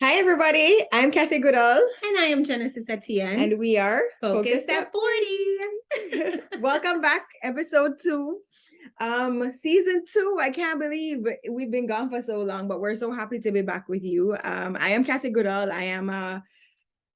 Hi, everybody. I'm Kathy Goodall, And I am Genesis Etienne. and we are Focused at 40. Welcome back, episode 2. Season 2. I can't believe we've been gone for so long, but we're so happy to be back with you. I am Kathy Goodall. I am a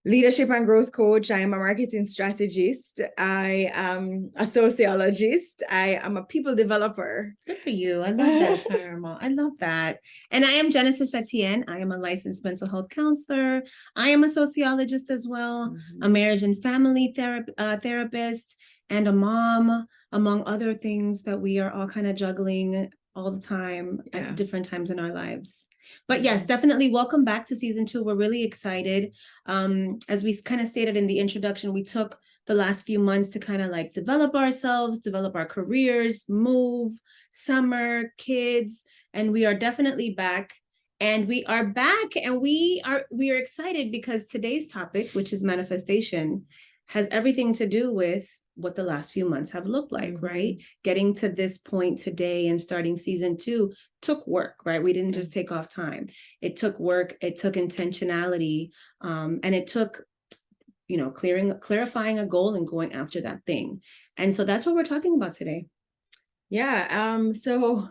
leadership and growth coach. I am a marketing strategist. I am a sociologist. I am a people developer. Good for you. I love that term. I love that. And I am Genesis Etienne. I am a licensed mental health counselor. I am a sociologist as well, a marriage and family therapist, and a mom, among other things that we are all kind of juggling all the time at different times in our lives. But yes, definitely welcome back to season 2. We're really excited. As we kind of stated in the introduction, we took the last few months to kind of like develop ourselves, develop our careers, move, summer, kids, and we are definitely back. And we are back, and we are excited because today's topic, which is manifestation, has everything to do with what the last few months have looked like, right? Getting to this point today and starting season 2 took work, right? We didn't just take off time. It took work, it took intentionality, and it took, clarifying a goal and going after that thing. And so that's what we're talking about today. Yeah. So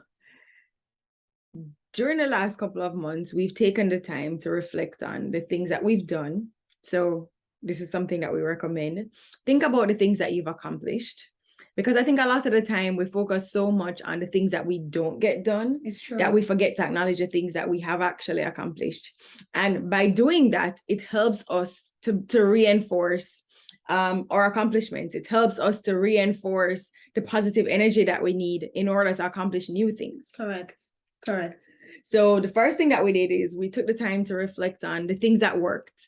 during the last couple of months, we've taken the time to reflect on the things that we've done. So this is something that we recommend. Think about the things that you've accomplished, because I think a lot of the time we focus so much on the things that we don't get done. It's true. That we forget to acknowledge the things that we have actually accomplished. And by doing that, it helps us to reinforce our accomplishments. It helps us to reinforce the positive energy that we need in order to accomplish new things. Correct. So the first thing that we did is we took the time to reflect on the things that worked.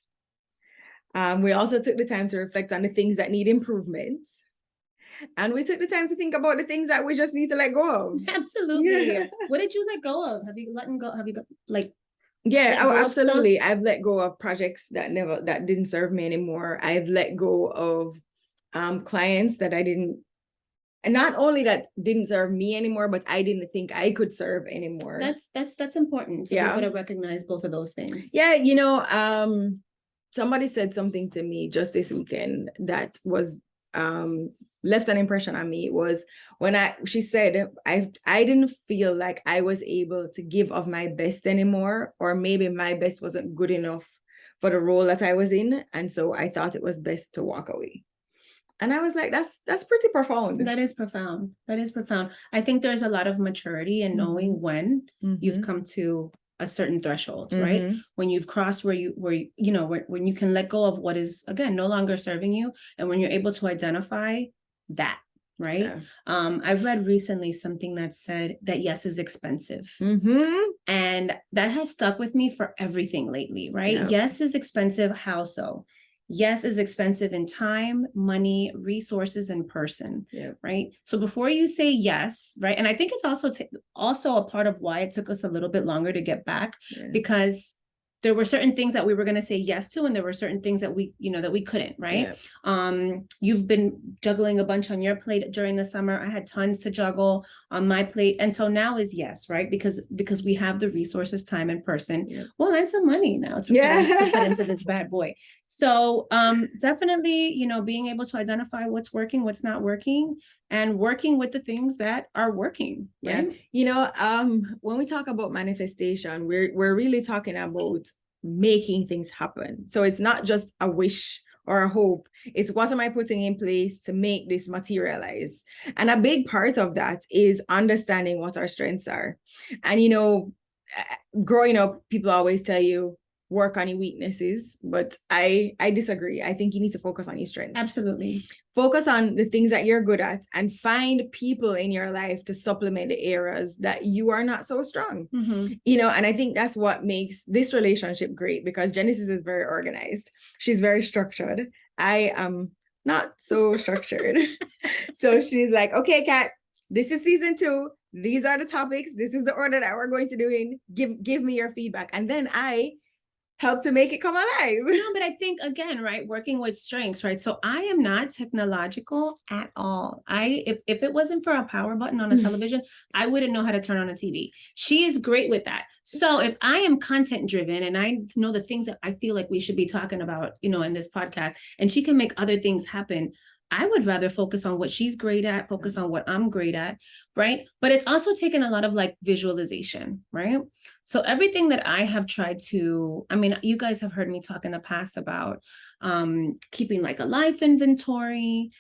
We also took the time to reflect on the things that need improvement. And we took the time to think about the things that we just need to let go of. Absolutely. Yeah. What did you let go of? Have you absolutely. I've let go of projects that didn't serve me anymore. I've let go of clients that I didn't, and not only that didn't serve me anymore, but I didn't think I could serve anymore. That's important to be able to recognize both of those things. Yeah, somebody said something to me just this weekend that was left an impression on me. Was when she said I didn't feel like I was able to give of my best anymore, or maybe my best wasn't good enough for the role that I was in, and so I thought it was best to walk away. And I was like, that's pretty profound. That is profound. I think there's a lot of maturity in knowing when you've come to a certain threshold, right? When you've crossed when you can let go of what is, again, no longer serving you, and when you're able to identify that, right? Yeah. I've read recently something that said that yes is expensive. And that has stuck with me for everything lately, right? Yep. Yes is expensive. How so? Yes is expensive in time, money, resources, and person, right? So before you say yes, right? And I think it's also a part of why it took us a little bit longer to get back, because there were certain things that we were going to say yes to, and there were certain things that we couldn't, right? You've been juggling a bunch on your plate during the summer. I had tons to juggle on my plate. And so now is yes, right? Because we have the resources, time, and person. Well, and some money now to put into this bad boy. So definitely, being able to identify what's working, what's not working, and working with the things that are working. Right? When we talk about manifestation, we're really talking about making things happen. So it's not just a wish or a hope. It's what am I putting in place to make this materialize? And a big part of that is understanding what our strengths are. And growing up, people always tell you, work on your weaknesses, but I disagree. I think you need to focus on your strengths. Absolutely. Focus on the things that you're good at, and find people in your life to supplement the areas that you are not so strong. And I think that's what makes this relationship great, because Genesis is very organized. She's very structured. I am not so structured. So she's like, okay, Kat, this is season 2. These are the topics. This is the order that we're going to do in. Give me your feedback. And then I help to make it come alive. No, but I think again, right, working with strengths, right? So I am not technological at all. If it wasn't for a power button on a television, I wouldn't know how to turn on a TV. She is great with that. So if I am content driven and I know the things that I feel like we should be talking about, in this podcast, and she can make other things happen, I would rather focus on what she's great at, focus on what I'm great at, right? But it's also taken a lot of like visualization, right? So everything that I have tried to, I mean, you guys have heard me talk in the past about keeping like a life inventory.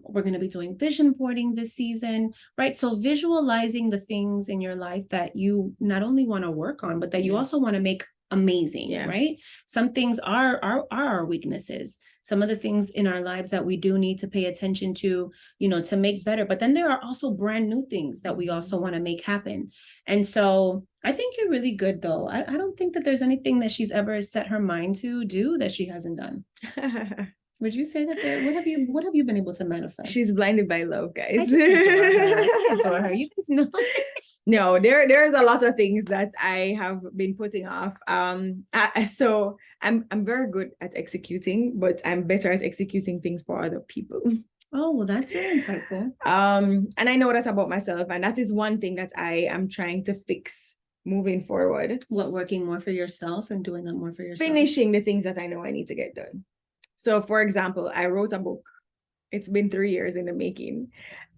We're going to be doing vision boarding this season, right? So visualizing the things in your life that you not only want to work on, but that you also want to make amazing, right? Some things are our weaknesses. Some of the things in our lives that we do need to pay attention to, to make better. But then there are also brand new things that we also want to make happen. And so I think you're really good, though. I don't think that there's anything that she's ever set her mind to do that she hasn't done. Would you say that what have you been able to manifest? She's blinded by love, guys. I just adore her. I adore her. You guys know. No, there's a lot of things that I have been putting off. So I'm very good at executing, but I'm better at executing things for other people. Oh, well, that's very insightful. And I know that about myself, and that is one thing that I am trying to fix moving forward. What, working more for yourself and doing that more for yourself? Finishing the things that I know I need to get done. So, for example, I wrote a book. It's been 3 years in the making,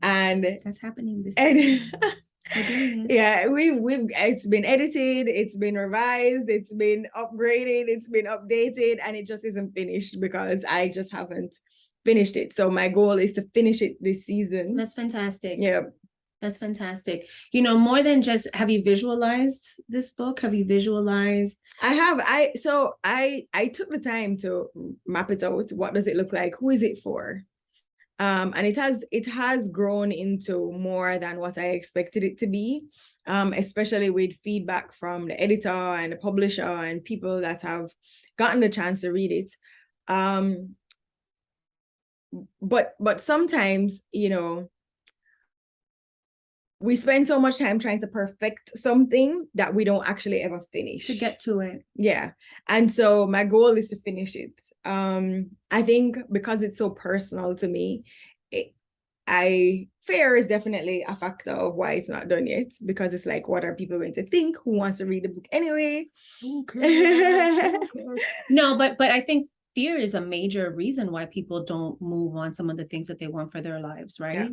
and that's happening this year. Yeah, it's been edited, it's been revised, it's been upgraded, it's been updated, and it just isn't finished because I just haven't finished it. So my goal is to finish it this season. That's fantastic. Yeah. That's fantastic. More than just, have you visualized this book? Have you visualized? I have. I took the time to map it out. What does it look like? Who is it for? And it has grown into more than what I expected it to be, especially with feedback from the editor and the publisher and people that have gotten the chance to read it. But sometimes, we spend so much time trying to perfect something that we don't actually ever finish. To get to it. Yeah. And so my goal is to finish it. I think because it's so personal to me, fear is definitely a factor of why it's not done yet, because it's like, what are people going to think? Who wants to read the book anyway? Okay. No, but I think fear is a major reason why people don't move on some of the things that they want for their lives, right? Yeah.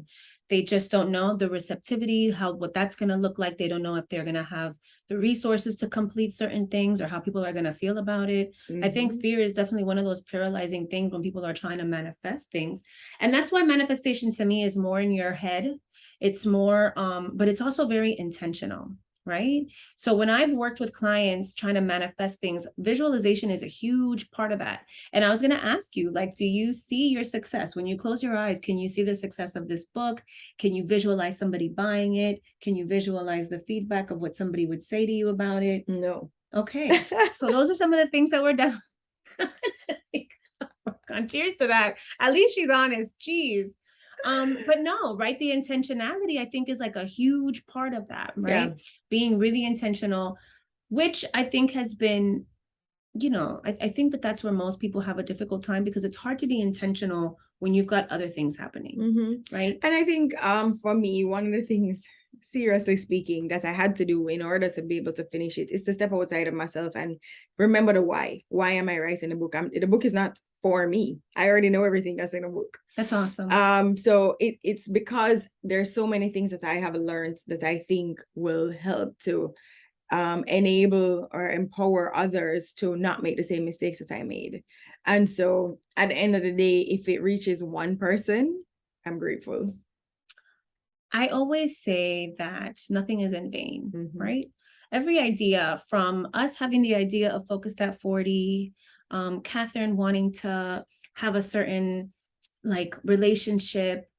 They just don't know the receptivity, what that's going to look like. They don't know if they're going to have the resources to complete certain things or how people are going to feel about it. Mm-hmm. I think fear is definitely one of those paralyzing things when people are trying to manifest things. And that's why manifestation to me is more in your head. It's more, but it's also very intentional. Right? So when I've worked with clients trying to manifest things, visualization is a huge part of that. And I was going to ask you, like, do you see your success? When you close your eyes, can you see the success of this book? Can you visualize somebody buying it? Can you visualize the feedback of what somebody would say to you about it? No. Okay. So those are some of the things that we're definitely on. Cheers to that. At least she's honest. Jeez. But no, right? The intentionality, I think, is like a huge part of that, right? Yeah. Being really intentional, which I think has been, I think that's where most people have a difficult time, because it's hard to be intentional when you've got other things happening, right? And I think for me, one of the things, seriously speaking, that I had to do in order to be able to finish it is to step outside of myself and remember the why. Why am I writing the book? The book is not for me. I already know everything that's in the book. That's awesome. So it's because there's so many things that I have learned that I think will help to enable or empower others to not make the same mistakes that I made. And so at the end of the day, if it reaches one person, I'm grateful. I always say that nothing is in vain, right? Every idea, from us having the idea of Focused at 40, Catherine wanting to have a certain relationship,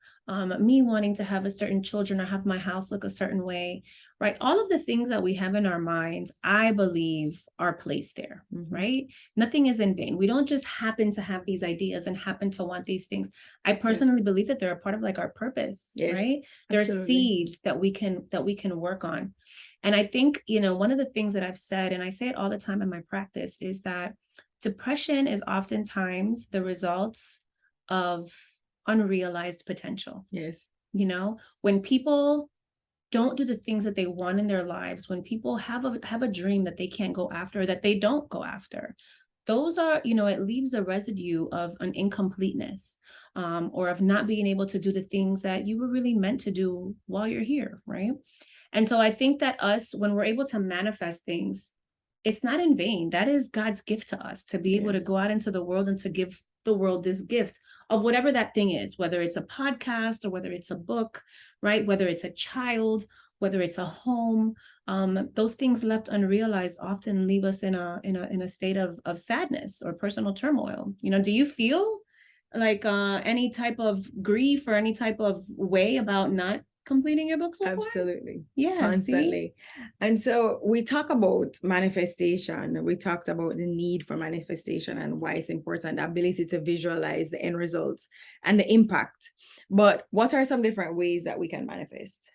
me wanting to have a certain children or have my house look a certain way, right? All of the things that we have in our minds, I believe, are placed there, right? Nothing is in vain. We don't just happen to have these ideas and happen to want these things. I personally believe that they're a part of like our purpose, right? They're seeds that we can work on. And I think, one of the things that I've said, and I say it all the time in my practice, is that depression is oftentimes the results of unrealized potential. Yes. When people don't do the things that they want in their lives, when people have a dream that they can't go after, that they don't go after, those are, it leaves a residue of an incompleteness, or of not being able to do the things that you were really meant to do while you're here, right? And so I think that when we're able to manifest things, it's not in vain. That is God's gift to us, to be able to go out into the world and to give the world this gift of whatever that thing is, whether it's a podcast or whether it's a book, right? Whether it's a child, whether it's a home. Those things left unrealized often leave us in a state of sadness or personal turmoil. Do you feel like any type of grief or any type of way about not completing your book so far? Absolutely. Yeah, constantly. And so we talk about manifestation. We talked about the need for manifestation and why it's important, the ability to visualize the end results and the impact. But what are some different ways that we can manifest?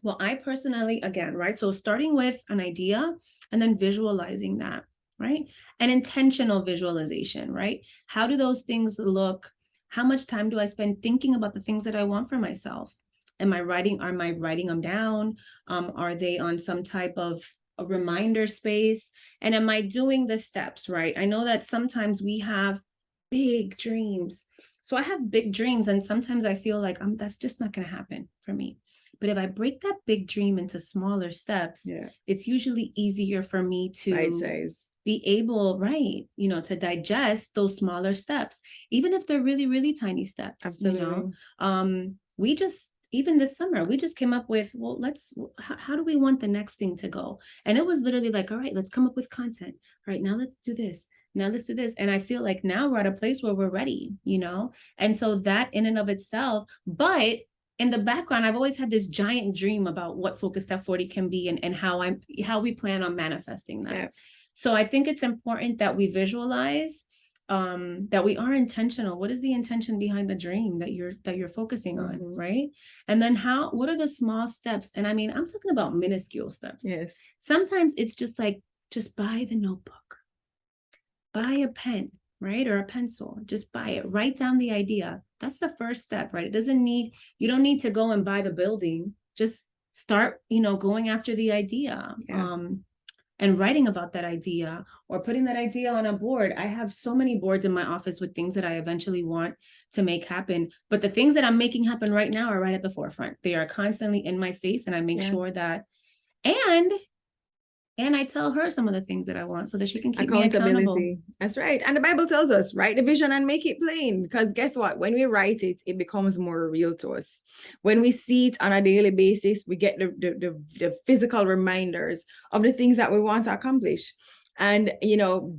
Well, I personally, again, right? So starting with an idea and then visualizing that, right? An intentional visualization, right? How do those things look? How much time do I spend thinking about the things that I want for myself? Am I writing them down? Are they on some type of a reminder space? And am I doing the steps, right? I know that sometimes we have big dreams. So I have big dreams, and sometimes I feel like that's just not going to happen for me. But if I break that big dream into smaller steps, it's usually easier for me to be able, right, to digest those smaller steps, even if they're really, really tiny steps. Absolutely. Even this summer, we just came up with, well, how do we want the next thing to go? And it was literally like, all right, let's come up with content. All right, now let's do this. Now let's do this. And I feel like now we're at a place where we're ready, And so that in and of itself, but in the background, I've always had this giant dream about what Focus Step 40 can be and how we plan on manifesting that. Yeah. So I think it's important that we visualize, that we are intentional. What is the intention behind the dream that you're focusing on, right? And then what are the small steps? And I mean, I'm talking about minuscule steps. Yes. Sometimes it's just like, just buy the notebook, buy a pen, right? Or a pencil, just buy it, write down the idea. That's the first step, right? You don't need to go and buy the building. Just start, going after the idea. Yeah. And writing about that idea or putting that idea on a board. I have so many boards in my office with things that I eventually want to make happen. But the things that I'm making happen right now are right at the forefront. They are constantly in my face, and I make sure that, and I tell her some of the things that I want so that she can keep me accountable. That's right. And the Bible tells us, write the vision and make it plain. Because guess what? When we write it, it becomes more real to us. When we see it on a daily basis, we get the physical reminders of the things that we want to accomplish. And,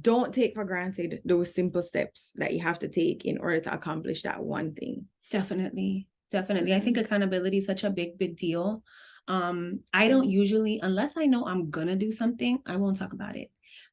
don't take for granted those simple steps that you have to take in order to accomplish that one thing. Definitely. I think accountability is such a big, big deal. I don't usually, unless I know I'm gonna do something, I won't talk about it.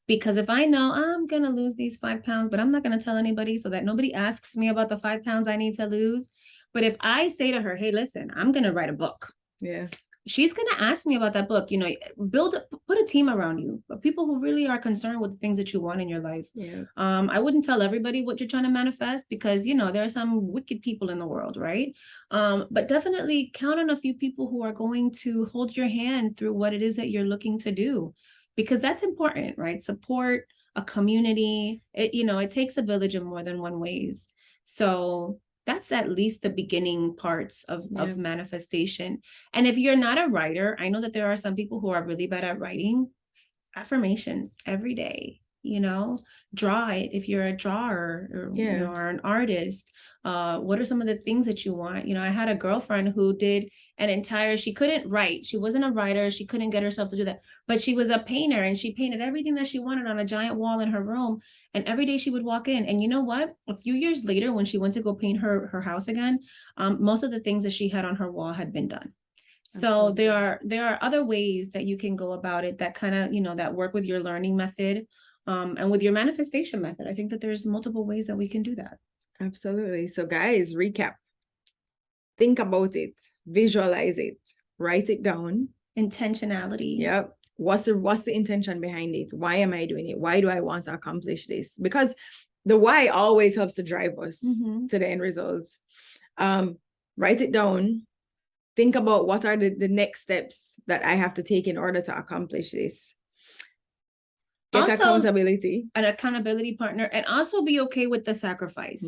Because if I know I'm gonna lose these 5 pounds, but I'm not gonna tell anybody so that nobody asks me about the 5 pounds I need to lose. But if I say to her, hey, listen, I'm gonna write a book. Yeah. She's going to ask me about that book. Put a team around you, people who really are concerned with the things that you want in your life. Yeah. I wouldn't tell everybody what you're trying to manifest because, there are some wicked people in the world, right? But definitely count on a few people who are going to hold your hand through what it is that you're looking to do, because that's important, right? Support, a community, it takes a village in more than one ways. So that's at least the beginning parts of manifestation. And if you're not a writer, I know that there are some people who are really bad at writing. Affirmations every day, draw it if you're a drawer or, or an artist. What are some of the things that you want? I had a girlfriend who did she couldn't write. She wasn't a writer. She couldn't get herself to do that, but she was a painter and she painted everything that she wanted on a giant wall in her room. And every day she would walk in, and you know what? A few years later, when she went to go paint her house again, most of the things that she had on her wall had been done. So Absolutely. there are other ways that you can go about it that kind of, you know, that work with your learning method, and with your manifestation method. I think that there's multiple ways that we can do that. Absolutely. So guys, recap. Think about it, visualize it, write it down. Intentionality. Yep. What's the intention behind it? Why am I doing it? Why do I want to accomplish this? Because the why always helps to drive us to the end results. Write it down. Think about what are the next steps that I have to take in order to accomplish this. Get Also, accountability. An accountability partner, and also be okay with the sacrifice,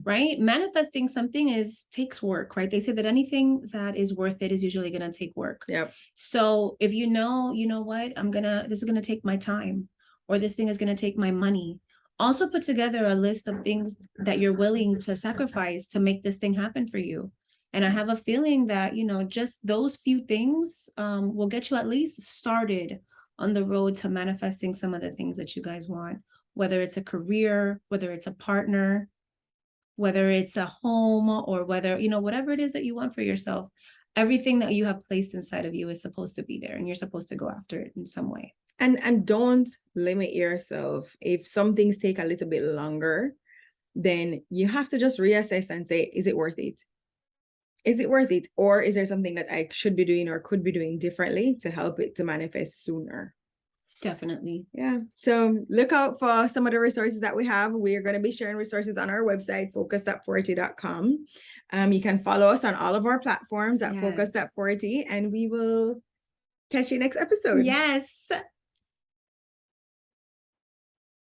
right? Manifesting something takes work, right? They say that anything that is worth it is usually going to take work. Yep. So if you know what, this is going to take my time, or this thing is going to take my money. Also put together a list of things that you're willing to sacrifice to make this thing happen for you. And I have a feeling that, you know, just those few things will get you at least started on the road to manifesting some of the things that you guys want, whether it's a career, whether it's a partner, whether it's a home, or whether, you know, whatever it is that you want for yourself. Everything that you have placed inside of you is supposed to be there, and you're supposed to go after it in some way. And don't limit yourself. If some things take a little bit longer, then you have to just reassess and say, is it worth it? Is it worth it? Or is there something that I should be doing or could be doing differently to help it to manifest sooner? Definitely. Yeah. So look out for some of the resources that we have. We're going to be sharing resources on our website, focus.40.com. You can follow us on all of our platforms at focus.40, and we will catch you next episode. Yes.